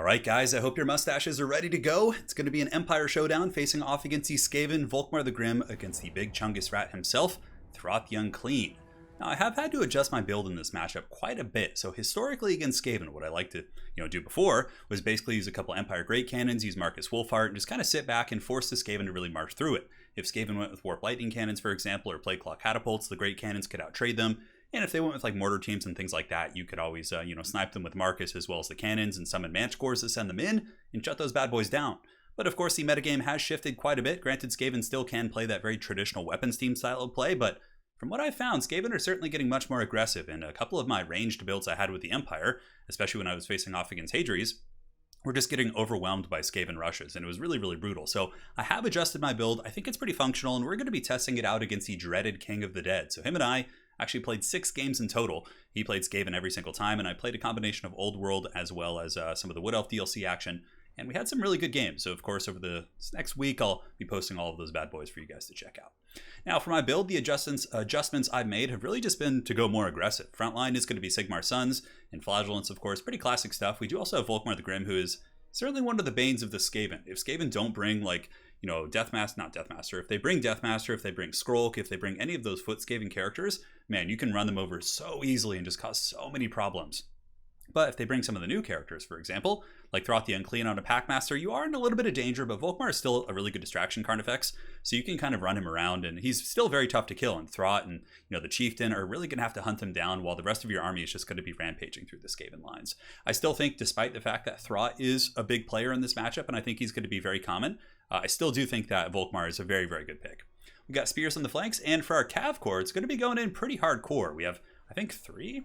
Alright guys, I hope your mustaches are ready to go. It's going to be an Empire showdown facing off against the Skaven, VOLKMAR the Grim against the big Chungus rat himself, Throth the Unclean. Now I have had to adjust my build in this matchup quite a bit, so historically against Skaven, what I like to do before was basically use a couple Empire Great Cannons, use Marcus Wolfheart, and just kind of sit back and force the Skaven to really march through it. If Skaven went with Warp Lightning Cannons, for example, or Plague Claw Catapults, the Great Cannons could outtrade them. And if they went with like mortar teams and things like that, you could always, snipe them with Marcus as well as the cannons and summon Manticores to send them in and shut those bad boys down. But of course, the metagame has shifted quite a bit. Granted, Skaven still can play that very traditional weapons team style of play, but from what I've found, Skaven are certainly getting much more aggressive. And a couple of my ranged builds I had with the Empire, especially when I was facing off against Hadries, were just getting overwhelmed by Skaven rushes, and it was really, really brutal. So I have adjusted my build. I think it's pretty functional, and we're going to be testing it out against the dreaded King of the Dead. So him and I actually played 6 games in total. He played Skaven every single time, and I played a combination of Old World as well as some of the Wood Elf DLC action, and we had some really good games. So of course, over the next week, I'll be posting all of those bad boys for you guys to check out. Now for my build, the adjustments I've made have really just been to go more aggressive. Frontline is going to be Sigmar's Sons, and Flagellants, of course, pretty classic stuff. We do also have VOLKMAR the Grim, who is certainly one of the banes of the Skaven. If Skaven don't bring if they bring Deathmaster, if they bring Skrulk, if they bring any of those foot Skaven characters, man, you can run them over so easily and just cause so many problems. But if they bring some of the new characters, for example, like Throth the Unclean on a Packmaster, you are in a little bit of danger, but VOLKMAR is still a really good distraction Carnifex, so you can kind of run him around, and he's still very tough to kill, and Throth and the Chieftain are really going to have to hunt him down, while the rest of your army is just going to be rampaging through the Skaven lines. I still think, despite the fact that Throth is a big player in this matchup, and I think he's going to be very common, I still do think that VOLKMAR is a very, very good pick. We got Spears on the flanks, and for our Cav Core, it's going to be going in pretty hardcore. We have, I think, 3?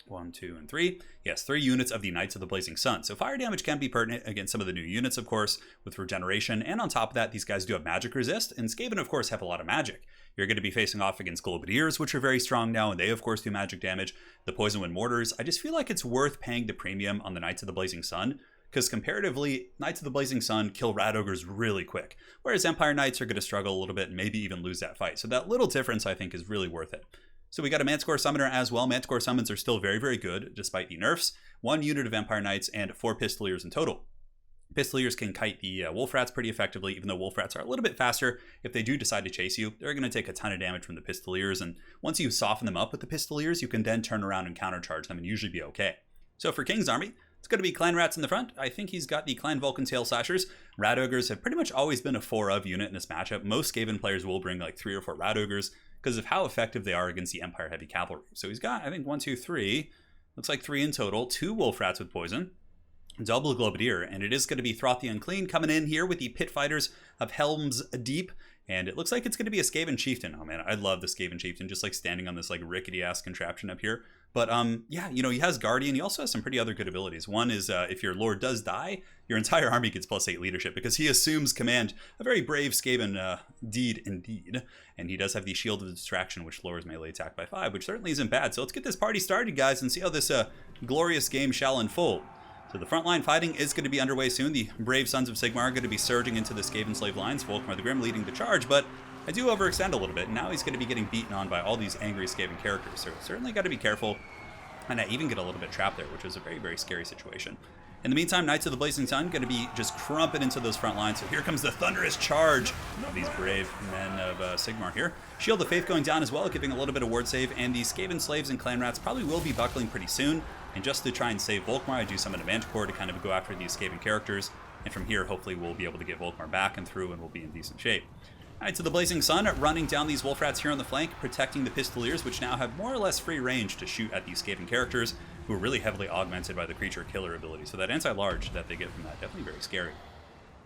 1, 2, and 3. Yes, 3 units of the Knights of the Blazing Sun. So fire damage can be pertinent against some of the new units, of course, with regeneration. And on top of that, these guys do have magic resist. And Skaven, of course, have a lot of magic. You're going to be facing off against Globadiers, which are very strong now, and they, of course, do magic damage. The Poison Wind Mortars. I just feel like it's worth paying the premium on the Knights of the Blazing Sun, because comparatively, Knights of the Blazing Sun kill Rat Ogres really quick, whereas Empire Knights are going to struggle a little bit and maybe even lose that fight. So that little difference, I think, is really worth it. So we got a Manticore Summoner as well. Manticore Summons are still very, very good, despite the nerfs. 1 unit of Empire Knights and 4 Pistoliers in total. Pistoliers can kite the Wolf Rats pretty effectively, even though Wolf Rats are a little bit faster. If they do decide to chase you, they're going to take a ton of damage from the Pistoliers, and once you soften them up with the Pistoliers, you can then turn around and countercharge them and usually be okay. So for King's army, it's going to be Clan Rats in the front. I think he's got the Clan Vulcan Tail Slashers. Rat Ogres have pretty much always been a 4-of unit in this matchup. Most Skaven players will bring like 3 or 4 Rat Ogres because of how effective they are against the Empire Heavy Cavalry. So he's got, I think, 1, 2, 3. Looks like 3 in total. 2 Wolf Rats with Poison. Double Globadier. And it is going to be Throth the Unclean coming in here with the Pit Fighters of Helm's Deep. And it looks like it's going to be a Skaven Chieftain. Oh man, I love the Skaven Chieftain, just like standing on this like rickety-ass contraption up here. But yeah, he has Guardian. He also has some pretty other good abilities. One is if your Lord does die, your entire army gets +8 leadership because he assumes command. A very brave Skaven deed indeed. And he does have the Shield of Distraction, which lowers melee attack by 5, which certainly isn't bad. So let's get this party started, guys, and see how this glorious game shall unfold. So the frontline fighting is going to be underway soon. The brave Sons of Sigmar are going to be surging into the Skaven slave lines. VOLKMAR the Grim leading the charge, but I do overextend a little bit. And now he's going to be getting beaten on by all these angry Skaven characters. So certainly got to be careful. And I even get a little bit trapped there, which was a very, very scary situation. In the meantime, Knights of the Blazing Sun going to be just crumping into those front lines. So here comes the thunderous charge of these brave men of Sigmar here. Shield of Faith going down as well, giving a little bit of ward save. And these Skaven slaves and Clan Rats probably will be buckling pretty soon. And just to try and save VOLKMAR, I do summon a Manticore to kind of go after these Skaven characters. And from here, hopefully we'll be able to get VOLKMAR back and through and we'll be in decent shape. Knights of the Blazing Sun running down these Wolf Rats here on the flank, protecting the Pistoliers, which now have more or less free range to shoot at these Skaven characters, who are really heavily augmented by the Creature Killer ability. So that anti-large that they get from that, definitely very scary.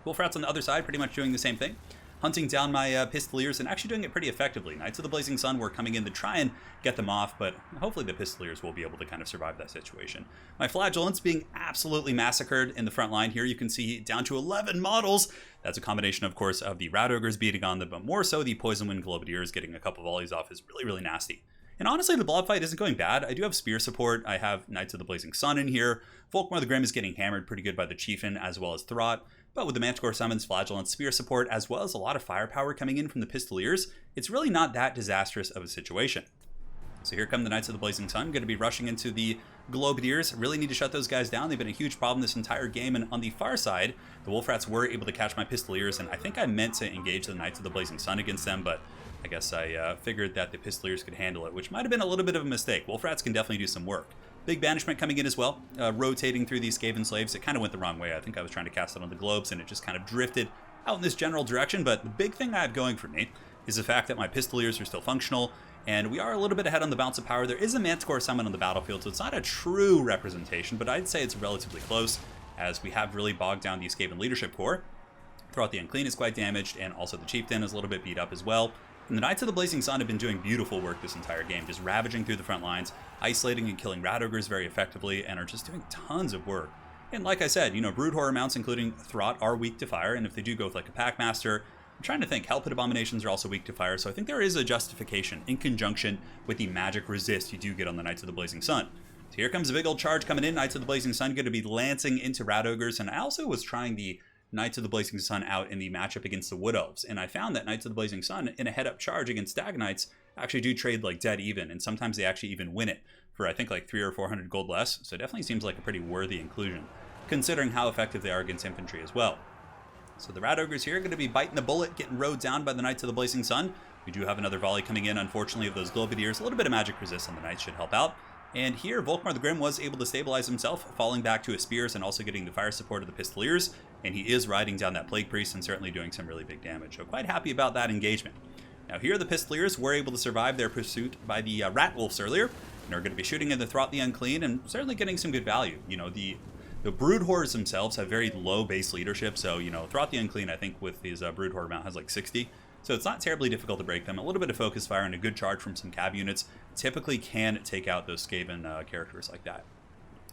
Wolf Rats on the other side, pretty much doing the same thing. Hunting down my Pistoliers and actually doing it pretty effectively. Knights of the Blazing Sun were coming in to try and get them off, but hopefully the Pistoliers will be able to kind of survive that situation. My Flagellants being absolutely massacred in the front line here. You can see down to 11 models. That's a combination, of course, of the Rat Ogres beating on them, but more so the Poison Wind Globadiers getting a couple volleys off is really, really nasty. And honestly, the blob fight isn't going bad. I do have spear support. I have Knights of the Blazing Sun in here. VOLKMAR the Grim is getting hammered pretty good by the Chieftain as well as Throth. But with the Manticore Summons, Flagellant, Spear support, as well as a lot of firepower coming in from the Pistoliers, it's really not that disastrous of a situation. So here come the Knights of the Blazing Sun, going to be rushing into the Globadiers. Really need to shut those guys down. They've been a huge problem this entire game, and on the far side, the Wolf Rats were able to catch my Pistoliers, and I think I meant to engage the Knights of the Blazing Sun against them, but I guess I figured that the Pistoliers could handle it, which might have been a little bit of a mistake. Wolf Rats can definitely do some work. Big Banishment coming in as well, rotating through these Skaven slaves. It kind of went the wrong way. I think I was trying to cast it on the globes, and it just kind of drifted out in this general direction, but the big thing I have going for me is the fact that my Pistoliers are still functional, and we are a little bit ahead on the balance of power. There is a Manticore summon on the battlefield, so it's not a true representation, but I'd say it's relatively close, as we have really bogged down the Skaven leadership core. Throughout the Unclean is quite damaged, and also the Chieftain is a little bit beat up as well. And the Knights of the Blazing Sun have been doing beautiful work this entire game, just ravaging through the front lines, isolating and killing Rat Ogres very effectively, and are just doing tons of work. And like I said, Brood Horror mounts, including Throt, are weak to fire, and if they do go with like a Packmaster, I'm trying to think, Hellpit Abominations are also weak to fire, so I think there is a justification in conjunction with the magic resist you do get on the Knights of the Blazing Sun. So here comes a big old charge coming in. Knights of the Blazing Sun going to be lancing into Rat Ogres, and I also was trying the Knights of the Blazing Sun out in the matchup against the Wood Elves, and I found that Knights of the Blazing Sun in a head-up charge against Stag Knights actually do trade like dead even, and sometimes they actually even win it for I think like 300 or 400 gold less, so it definitely seems like a pretty worthy inclusion, considering how effective they are against infantry as well. So the Rat Ogres here are going to be biting the bullet, getting rode down by the Knights of the Blazing Sun. We do have another volley coming in, unfortunately, of those Globadiers. A little bit of magic resist on the Knights should help out. And here, VOLKMAR the Grim was able to stabilize himself, falling back to his spears and also getting the fire support of the Pistoliers. And he is riding down that Plague Priest and certainly doing some really big damage. So quite happy about that engagement. Now here the Pistoliers were able to survive their pursuit by the Rat Wolves earlier, and are going to be shooting in the Throt the Unclean and certainly getting some good value. The Brood Horrors themselves have very low base leadership, so, Throt the Unclean, I think, with his Brood Horror mount has like 60. So it's not terribly difficult to break them. A little bit of focus fire and a good charge from some cab units typically can take out those Skaven characters like that.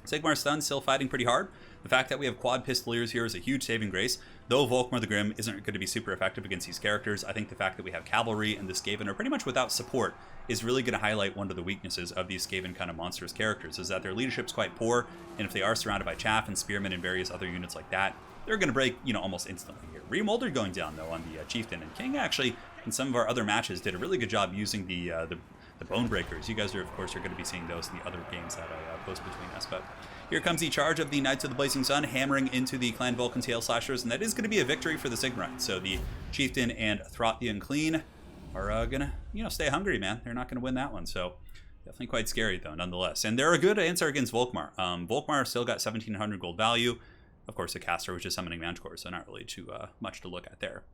Sigmar's Stun still fighting pretty hard. The fact that we have quad Pistoliers here is a huge saving grace. Though VOLKMAR the Grim isn't going to be super effective against these characters, I think the fact that we have Cavalry and the Skaven are pretty much without support is really going to highlight one of the weaknesses of these Skaven kind of monstrous characters, is that their leadership's quite poor, and if they are surrounded by Chaff and Spearmen and various other units like that, they're going to break, almost instantly here. Remolder going down, though, on the Chieftain, and King actually, in some of our other matches, did a really good job using the Bone Breakers. You guys are, of course, going to be seeing those in the other games that I post between us, but here comes the charge of the Knights of the Blazing Sun, hammering into the Clan Vulcan Tail Slashers, and that is going to be a victory for the Sigmarites. So the Chieftain and Throt the Unclean are going to, stay hungry, man. They're not going to win that one, so definitely quite scary, though, nonetheless. And they're a good answer against VOLKMAR. VOLKMAR still got 1,700 gold value. Of course, the caster was just summoning Manticore, so not really too much to look at there.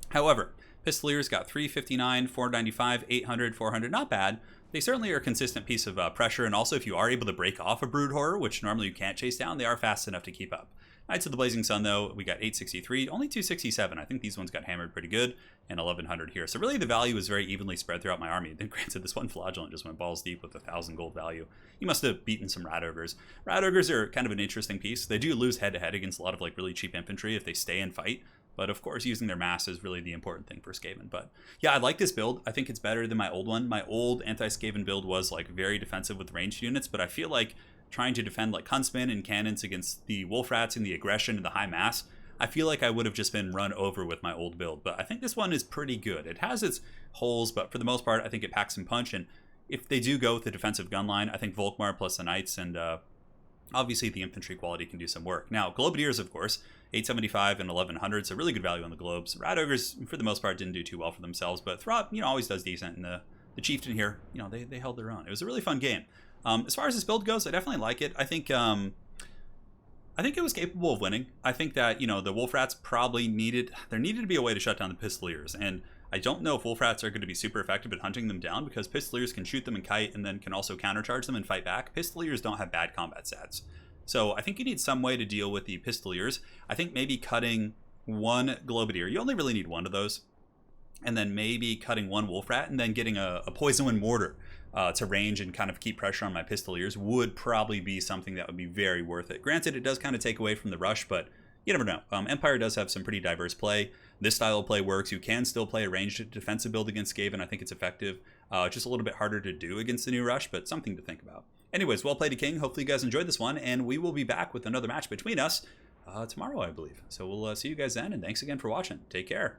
However, Pistoliers got 359, 495, 800, 400. Not bad. They certainly are a consistent piece of pressure, and also if you are able to break off a Brood Horror, which normally you can't chase down, they are fast enough to keep up. Knights of the Blazing Sun, though, we got 863, only 267. I think these ones got hammered pretty good, and 1100 here. So really the value was very evenly spread throughout my army. Then granted, this one Flagellant just went balls deep with 1,000 gold value. You must have beaten some Rat Ogres. Rat Ogres are kind of an interesting piece. They do lose head-to-head against a lot of really cheap infantry if they stay and fight. But of course, using their mass is really the important thing for Skaven. But yeah, I like this build. I think it's better than my old one. My old anti-Skaven build was very defensive with ranged units, but I feel like trying to defend Huntsmen and Cannons against the Wolf Rats and the aggression and the high mass, I feel like I would have just been run over with my old build. But I think this one is pretty good. It has its holes, but for the most part, I think it packs some punch. And if they do go with the defensive gun line, I think VOLKMAR plus the Knights and obviously the infantry quality can do some work. Now, Globadiers, of course, 875 and 1100, so really good value on the globes. Rat Ogres, for the most part, didn't do too well for themselves, but Throt, always does decent. And the Chieftain here, they held their own. It was a really fun game. As far as this build goes, I definitely like it. I think it was capable of winning. I think that, the Wolf Rats probably needed to be a way to shut down the Pistoliers. And I don't know if Wolf Rats are going to be super effective at hunting them down, because Pistoliers can shoot them and kite and then can also countercharge them and fight back. Pistoliers don't have bad combat stats. So I think you need some way to deal with the Pistoliers. I think maybe cutting one Globadier, you only really need one of those, and then maybe cutting one Wolf Rat and then getting a Poison Wind Mortar to range and kind of keep pressure on my Pistoliers would probably be something that would be very worth it. Granted, it does kind of take away from the rush, but you never know. Empire does have some pretty diverse play. This style of play works. You can still play a ranged defensive build against Skaven. I think it's effective. Just a little bit harder to do against the new rush, but something to think about. Anyways, well played to King. Hopefully you guys enjoyed this one, and we will be back with another match between us tomorrow, I believe. So we'll see you guys then, and thanks again for watching. Take care.